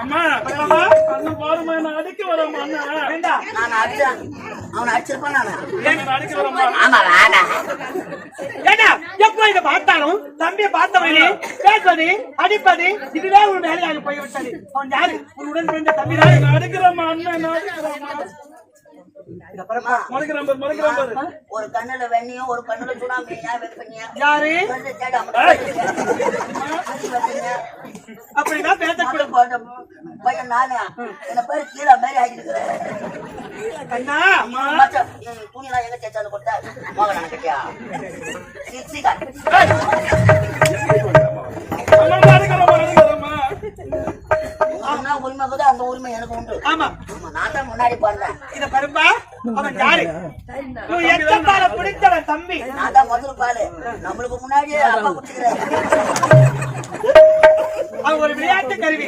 அம்மா அண்ணன் பாருமா நான் அடிக்க வரமா அண்ணா நான் அடிச்சேன் அவனை அடிச்சிருப்பான் நான் அடிக்க வரமா ஆமா வேணா ஏண்டா எப்ப இதை பார்த்தாலும் தம்பியை பார்த்தவனே பேசுவது அடிப்பது இதுவே ஒரு வேலையாக போய்விட்டது. அவன் யாரு? ஒரு உடன் பிறந்த தம்பி தான். நான் அடிக்கிறமா அண்ணன் ஒரு கண்ணுல வெண்ணியும் ஒரு கண்ணுல சுடாமீங்க வெப்பீங்க யாரு? அப்படிதான் பேசக்கூடாது. பையன் நானே என்ன பேரு கீழே மாதிரி ஆகிருக்கிறேன். துணியெல்லாம் எங்க சேர்த்தாலும் கொடுத்தா மோகன் கட்டியா உரிமை கூட அந்த உரிமை எனக்கு உண்டு. ஆமா நான் தான் முன்னாடி போறேன். இத பருப்பா அவன் யாரு? எச்சப்பால பிடித்தவன் தம்பி. நான் தான் முதல் பாலு நம்மளுக்கு முன்னாடியே அப்பா குடிச்சுக்கிறேன். அவன் ஒரு விளையாட்டு கருவி.